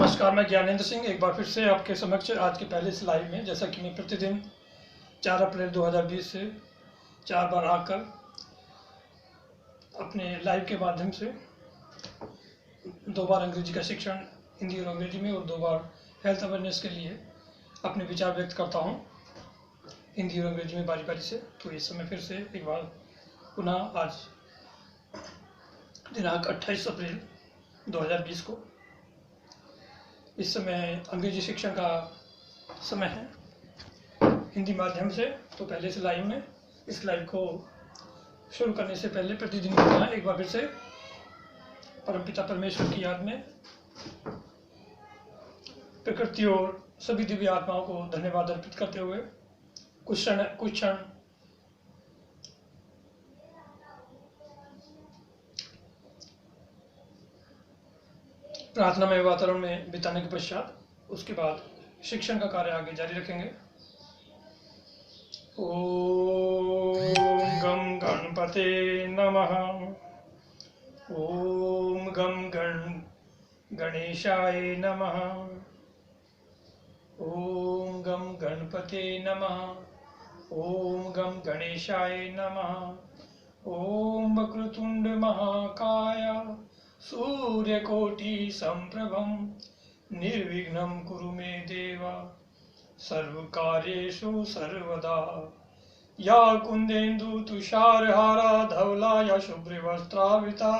नमस्कार, मैं ज्ञानेंद्र सिंह एक बार फिर से आपके समक्ष आज के पहले इस लाइव में, जैसा कि मैं प्रतिदिन 4 अप्रैल 2020 से 4 बार आकर अपने लाइव के माध्यम से 2 बार अंग्रेजी का शिक्षण हिंदी और अंग्रेजी में और 2 बार हेल्थ अवेयरनेस के लिए अपने विचार व्यक्त करता हूं हिंदी और अंग्रेजी में बारी बारी से। तो इस समय फिर से एक बार पुनः आज दिनांक 28 अप्रैल 2020 को इस समय अंग्रेजी शिक्षण का समय है हिंदी माध्यम से। तो पहले से लाइव में इस लाइव को शुरू करने से पहले प्रतिदिन की तरह एक बार फिर से परमपिता परमेश्वर की याद में प्रकृति और सभी दिव्य आत्माओं को धन्यवाद अर्पित करते हुए कुछ क्षण प्रार्थना में वातावरण में बिताने के पश्चात उसके बाद शिक्षण का कार्य आगे जारी रखेंगे। ओम गम गणपते नमः। ओम गम गणेशाय नमः। ओम गम गणपते नमः। ओम गम गणेशाय नमः। ओम वक्रतुंड महाकाय सूर्यकोटि संप्रभं निर्विघ्नं कुरु मे देव सर्वकार्येषु सर्वदा। या कुन्देन्दु तुषारहारा धवला या शुभ्रवस्त्रावृता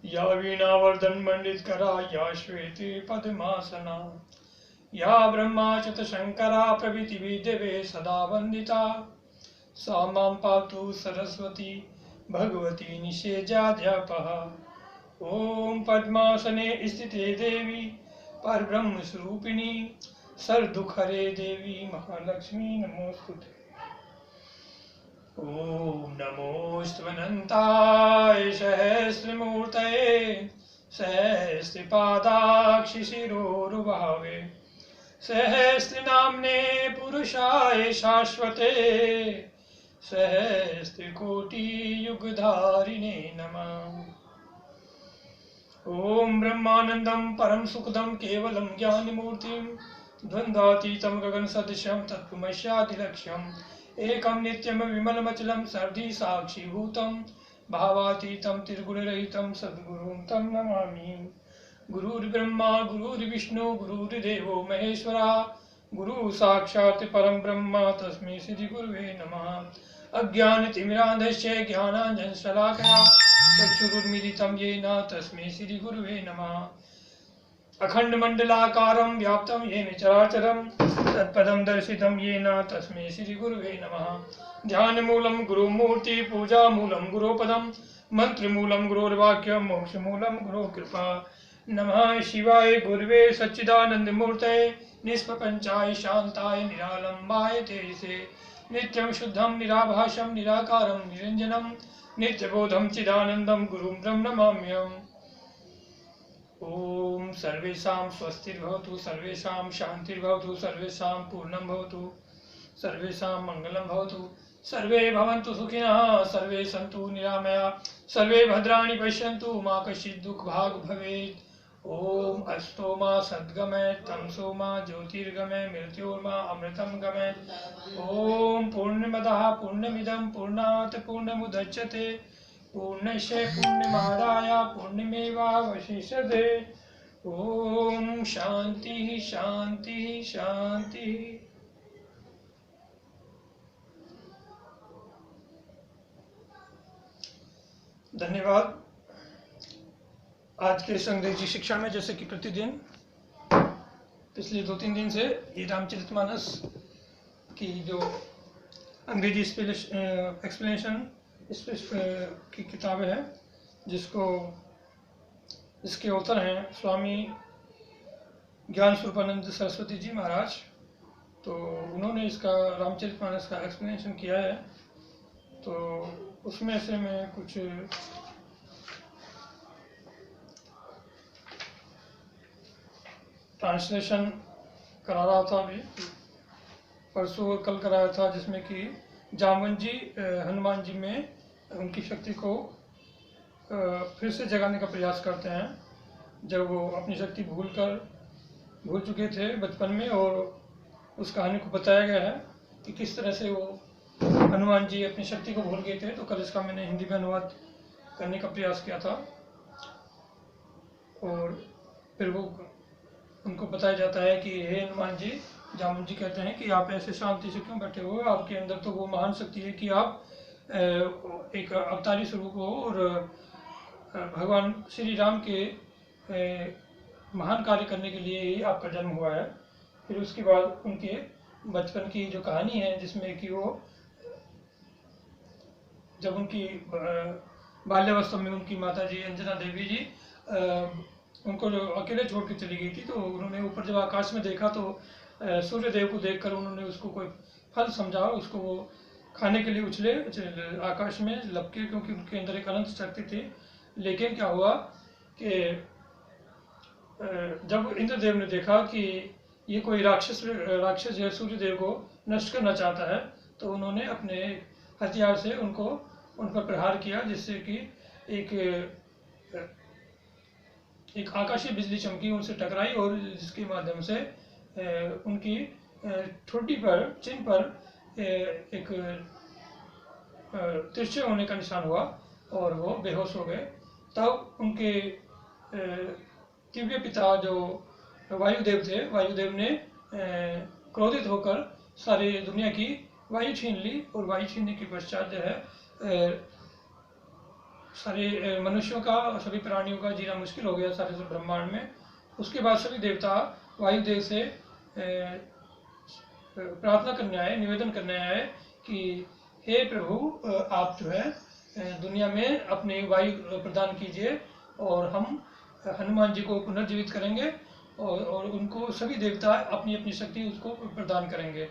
या वीणावर्धन मंडितकरा या श्वेते पद्मासना या ब्रह्माच्युत शंकरा प्रभृति देवे सदा वंदिता सा मां पातु सरस्वती भगवती निषेजाध्यापहा। ओम पद्मासने स्थिते देवी परब्रह्म स्वरूपिणी सर्वदुःखहरे देवी महालक्ष्मी नमोस्तुते। ओम नमोऽस्त्वनन्ताय सहस्रमूर्तये सहस्रपादाक्षिशिरोरुभावे सहस्रनाम्ने पुरुषाय शाश्वते सहस्रकोटियुगधारिणे नमः। ओम ब्रह्मानंदं परम सुखदं केवलं ज्ञानमूर्तिं द्वन्द्वातीतं गगन सदृशं तत्त्वमस्यादिलक्ष्यम् एकं नित्यं विमलमचलं सर्वधि साक्षीभूतं भावातीतं त्रिगुणरहितं सद्गुरुं तं नमामि। गुरुर्ब्रह्मा गुरुर्विष्णु गुरुर्देवो महेश्वरः गुरु साक्षात् परं ब्रह्म तस्मै श्री गुरुवे नमः। अज्ञानतिमिरान्धस्य ज्ञानाञ्जनशलाकया चक्षुरुन्मीलितं येन तस्मै श्री गुरुवे नमः। अखण्डमण्डलाकारं व्याप्तं येन चराचरं तत्पदं दर्शितं येन तस्मै श्री गुरुवे नमः। ध्यानमूलं गुरुमूर्ति पूजामूलं गुरुपदं मन्त्रमूलं गुरुर्वाक्यं मोक्षमूलं गुरुकृपा। नमः शिवाय गुरुवे सच्चिदानन्दमूर्तये निष्प्रपञ्चाय शान्ताय निरालम्बाय तेजसे नित्यं शुद्धं निराभासं निराकारं निरञ्जनं नित्यबोधं चिदानन्दं गुरुं ब्रह्म नमाम्यहम्। ओम सर्वेषां स्वस्तिर्भवतु सर्वेषां शान्तिर्भवतु सर्वेषां पूर्णं भवतु सर्वेषां मङ्गलं भवतु सर्वे भवन्तु सुखिनः सर्वे सन्तु निरामया सर्वे भद्राणि पश्यन्तु मा कश्चित् दुःखभाग् भवेत्। ओम अस्तो मा सद्गमय तमसो मा ज्योतिर्गमय मृत्योर्मा अमृतं गमय। ओम पूर्णमदः पूर्णमिदं पूर्णात् पूर्णमुदच्यते पूर्णस्य पूर्णमादाय पूर्णमेवावशिष्यते। ओम शांति शांति शांति। धन्यवाद। आज के इस अंग्रेजी शिक्षण में जैसे कि प्रतिदिन पिछले 2-3 दिन से ये रामचरितमानस की जो अंग्रेजी एक्सप्लेनेशन की किताबें हैं जिसके ऑथर हैं स्वामी ज्ञान स्वरूपानंद सरस्वती जी महाराज। तो उन्होंने इसका रामचरितमानस का एक्सप्लेनेशन किया है। तो उसमें से मैं कुछ ट्रांसलेशन करा रहा था, अभी परसों और कल कराया था, जिसमें कि जामवंत जी हनुमान जी में उनकी शक्ति को फिर से जगाने का प्रयास करते हैं। जब वो अपनी शक्ति भूल चुके थे बचपन में, और उस कहानी को बताया गया है कि किस तरह से वो हनुमान जी अपनी शक्ति को भूल गए थे। तो कल इसका मैंने हिंदी में अनुवाद करने का प्रयास किया था, और फिर वो उनको बताया जाता है कि हे हनुमान जी, जामुन जी कहते हैं कि आप ऐसे शांति से क्यों बैठे हुए, आपके अंदर तो वो महान शक्ति है कि आप एक अवतारी स्वरूप हो, और भगवान श्री राम के महान कार्य करने के लिए ही आपका जन्म हुआ है। फिर उसके बाद उनके बचपन की जो कहानी है, जिसमें कि वो जब उनकी बाल्यावस्था में उनकी माता जी अंजना देवी जी उनको जो अकेले छोड़ के चली गई थी, तो उन्होंने ऊपर जब आकाश में देखा तो सूर्य देव को देखकर उन्होंने उसको कोई फल समझा, उसको वो खाने के लिए उछले आकाश में लपके, क्योंकि उनके अंदर एक अनंत शक्ति थी। लेकिन क्या हुआ कि जब इंद्रदेव ने देखा कि ये कोई राक्षस जो सूर्य देव को नष्ट करना चाहता है, तो उन्होंने अपने हथियार से उन पर प्रहार किया, जिससे कि एक आकाशीय बिजली चमकी, उनसे टकराई, और जिसके माध्यम से उनकी ठोड़ी पर, चिन्ह पर एक तिरछे होने का निशान हुआ और वो बेहोश हो गए। तब उनके दिव्य पिता जो वायुदेव थे, वायुदेव ने क्रोधित होकर सारी दुनिया की वायु छीन ली, और वायु छीनने के पश्चात जो है सारे मनुष्यों का, सभी प्राणियों का जीना मुश्किल हो गया सारे ब्रह्मांड में। उसके बाद सभी देवता वायुदेव से प्रार्थना करने आए, निवेदन करने आए कि हे प्रभु, आप जो है दुनिया में अपनी वायु प्रदान कीजिए, और हम हनुमान जी को पुनर्जीवित करेंगे, और उनको सभी देवता अपनी अपनी शक्ति उसको प्रदान करेंगे।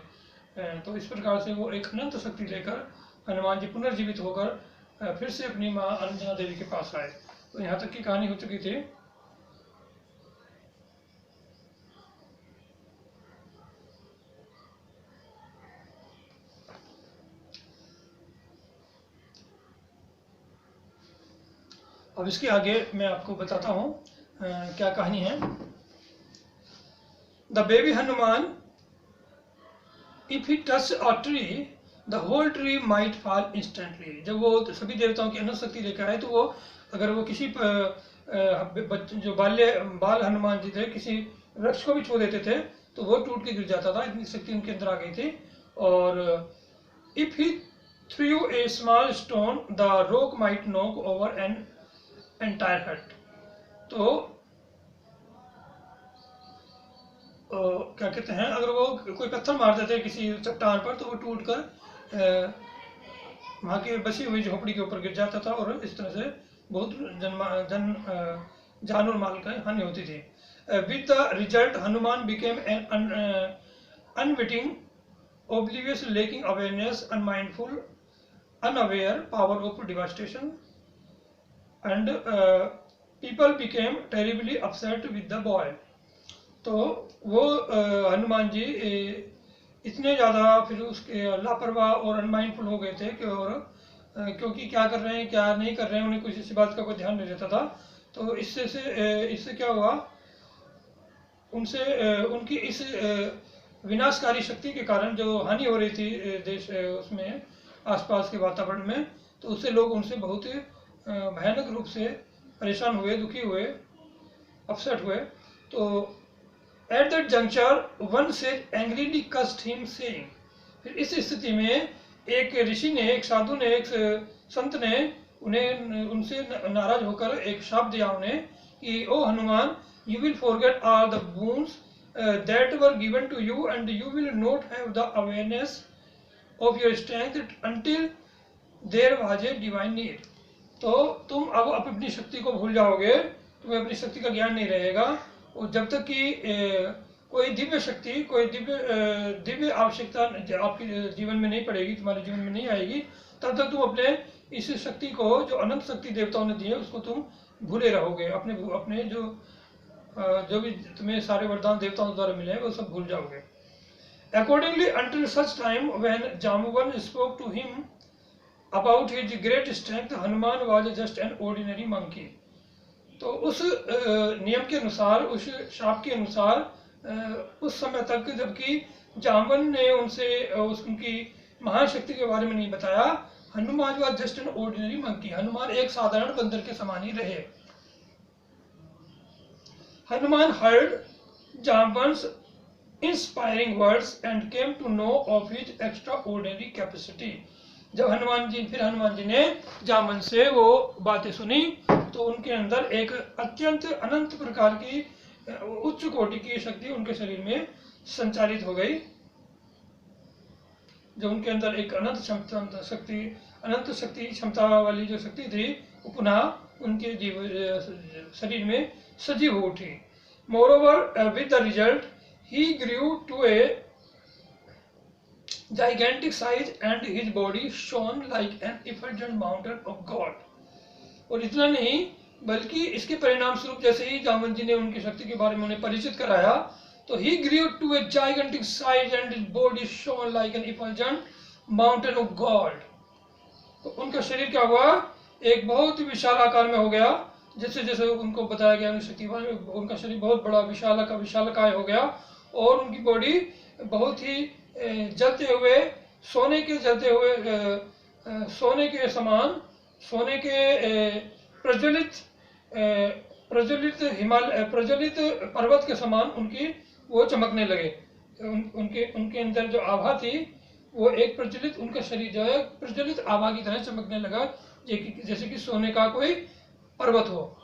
तो इस प्रकार से वो एक अनंत शक्ति लेकर हनुमान जी पुनर्जीवित होकर फिर से अपनी माँ अंजना देवी के पास आए। तो यहाँ तक की कहानी हो चुकी थी। अब इसके आगे मैं आपको बताता हूँ क्या कहानी है। The baby Hanuman, if he touch a tree the whole tree might fall instantly. जब वो सभी देवताओं की अनंत शक्ति लेकर आए, तो वो अगर वो किसी जो बाल हनुमान जी थे, किसी वृक्ष को भी छू देते थे तो वो टूट के गिर जाता था, इतनी शक्ति उनके अंदर आ गई थी। और if he through a small stone the rock might knock over an entire हट। तो क्या कहते हैं, अगर वो कोई पत्थर मार देते किसी चट्टान पर, तो वो टूट कर वहाँ की बसी हुई झोपड़ी के ऊपर गिर जाता था, और इस तरह से बहुत जान और माल का हानि होती थी। With the result Hanuman became an unwitting, oblivious, lacking awareness, unmindful, unaware, power of devastation, and people became terribly upset with the boy. तो वो हनुमान जी इतने ज़्यादा फिर उसके लापरवाह और अनमाइंडफुल हो गए थे कि, और क्योंकि क्या कर रहे हैं क्या नहीं कर रहे हैं उन्हें किसी बात का कोई ध्यान नहीं रहता था। तो इससे क्या हुआ, उनसे उनकी इस विनाशकारी शक्ति के कारण जो हानि हो रही थी देश उसमें आसपास के वातावरण में, तो उससे लोग उनसे बहुत भयानक रूप से परेशान हुए, दुखी हुए, अपसेट हुए। तो at that juncture one says angrily caused him saying. फिर इस स्थिति में एक ऋषि ने, एक साधु ने, एक संत ने उनसे नाराज होकर एक शाप दिया उन्हें कि ओ Hanuman, you will forget all the boons that were given to you, and you will not have the awareness of your strength until there was a divine need. तो तुम अब अपनी शक्ति को भूल जाओगे, तुम्हें अपनी शक्ति का ज्ञान नहीं रहेगा, और जब तक कि कोई दिव्य शक्ति, कोई दिव्य आवश्यकता आपके जीवन में नहीं पड़ेगी, तुम्हारे जीवन में नहीं आएगी, तब तक तुम अपने इस शक्ति को, जो अनंत शक्ति देवताओं ने दी है, उसको तुम भूले रहोगे। अपने जो भी तुम्हें सारे वरदान देवताओं द्वारा मिले हैं वो सब भूल जाओगे। Accordingly, until such time when Jambuvan spoke to him about his great strength, Hanuman was just an ordinary monkey. तो उस नियम के अनुसार, उस शाप के अनुसार उस समय तक जबकि जामवन ने उनसे उनकी महान शक्ति के बारे में नहीं बताया, Hanuman was just an ordinary monkey, Hanuman एक साधारण बंदर के समान ही रहे। Hanuman heard Jamban's inspiring words and came to know of his extraordinary capacity. जब हनुमान जी ने जामवन से वो बातें सुनी तो उनके अंदर एक अत्यंत अनंत प्रकार की उच्च कोटि की शक्ति उनके शरीर में संचालित हो गई। जो उनके अंदर एक अनंत शक्ति क्षमता वाली जो शक्ति थी वो पुनः उनके शरीर में सजीव हो उठी। Moreover with the result he grew to a gigantic size and his body shone like an effulgent mountain of God. और इतना नहीं बल्कि इसके परिणाम स्वरूप जैसे ही जामवन जी ने उनकी शक्ति के बारे में उन्हें परिचित कराया तो he grew to a gigantic size and his body shone like an effulgent mountain of God. तो उनका शरीर क्या हुआ, एक बहुत ही विशाल आकार में हो गया। जैसे जैसे उनको बताया गया उनकी शक्ति बारे में, उनका शरीर बहुत बड़ा विशालकाय हो गया और उनकी बॉडी बहुत ही जलते हुए सोने के समान, सोने के प्रज्वलित पर्वत के समान उनकी वो चमकने लगे। उनके अंदर जो आभा थी वो एक प्रज्वलित, उनका शरीर जो है प्रज्वलित आभा की तरह चमकने लगा, जैसे कि सोने का कोई पर्वत हो।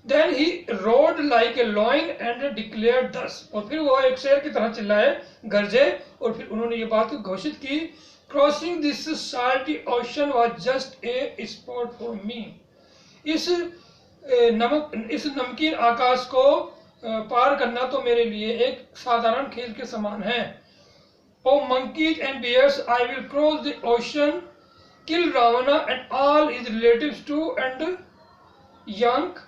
Then he roared like a lion and declared thus. और फिर वो एक शेर की तरह चिल्लाए, गरजे, और फिर उन्होंने ये बात घोषित की, Crossing this salty ocean was just a sport for me. इस नमकीन आकाश को पार करना तो मेरे लिए एक साधारण खेल के समान है। Oh monkeys and bears, I will cross the ocean, kill Ravana and all his relatives too, and yank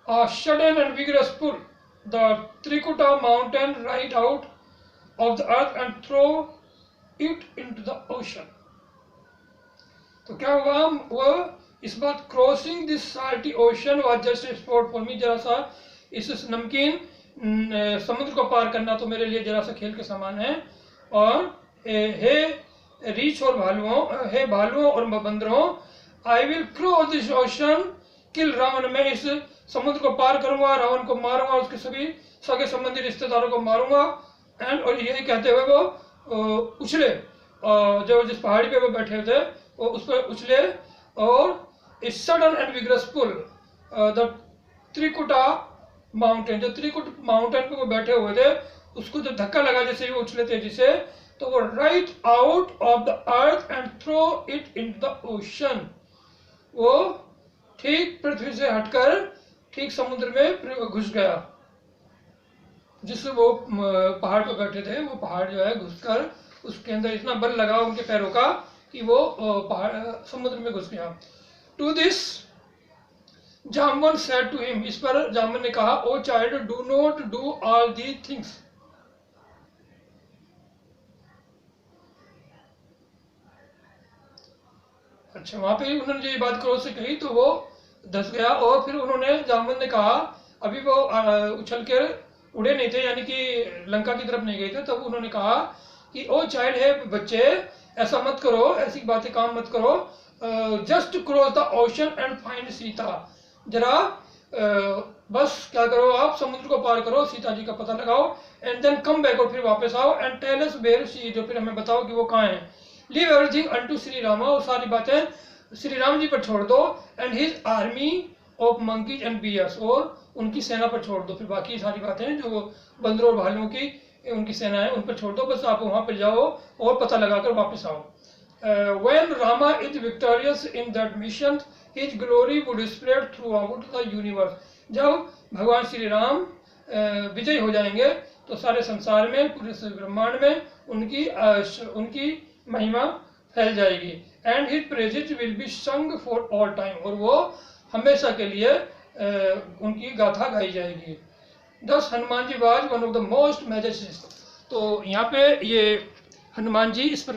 a sudden and vigorous pull the Trikuta mountain right out of the earth and throw it into the ocean. तो क्या हुआ, वो इस बात crossing this salty ocean was just a sport for me, जरा सा इस नमकीन समुद्र को पार करना तो मेरे लिए जरा सा खेल के समान है। और हे रीछ और भालुओं, हे भालुओं और बंदरों, I will cross this ocean kill Ravana, मैं इस समुद्र को पार करूंगा, रावण को मारूंगा, उसके सभी सगे संबंधी रिश्तेदारों को मारूंगा। एंड और यही कहते हुए वो उछले, जो जिस पहाड़ी पे वो बैठे थे वो उस पर उछले और इस sudden and vigorous pull the Trikuta mountain, जो त्रिकुट माउंटेन पे वो बैठे हुए थे उसको जो धक्का लगा जैसे वो उछले तेजी से, तो वो right out of the earth and throw it in the ocean, वो ठीक पृथ्वी से हटकर ठीक समुद्र में घुस गया। जिस वो पहाड़ पर बैठे थे वो पहाड़ जो है घुसकर उसके अंदर इतना बल लगा उनके पैरों का कि वो पहाड़ समुद्र में घुस गया। To this Jamvan said to him, इस पर जामवन ने कहा, oh child do not do all the things. अच्छा, वहां पे उन्होंने ये बात क्रोध से कही तो वो धस गया। और फिर उन्होंने जामवन ने कहा, अभी वो उछल कर उड़े नहीं थे, यानी कि लंका की तरफ नहीं गए थे, तब तो उन्होंने कहा कि ओ चाइल्ड है बच्चे, ऐसा मत करो, ऐसी बातें काम मत करो, just cross the ocean and find Sita, जरा बस क्या करो आप समुद्र को पार करो, सीता जी का पता लगाओ, एंड देन कम बैक, और फिर वापस आओ, and tell us where she, जो फिर हमें बताओ कि वो कहाँ है। Leave everything unto Shri Rama, और सारी बातें श्री राम जी पर छोड़ दो, and his army of monkeys and bears, और उनकी सेना पर छोड़ दो। फिर बाकी सारी बातें जो बंदरों और भालुओं की उनकी सेना है उन पर छोड़ दो, बस आप वहां पर जाओ और पता लगाकर वापस आओ। When Rama is victorious in that mission, his glory would spread throughout the universe. जब भगवान श्री राम विजय हो जाएंगे तो सारे संसार में, पूरे ब्रह्मांड में उनकी महिमा फैल जाएगी। And his praises will be sung for all time, और वो हमेशा के लिए उनकी गाथा गाई जाएगी। Thus Hanuman ji was one of the most majestic। तो यहाँ पे ये हनुमान जी इस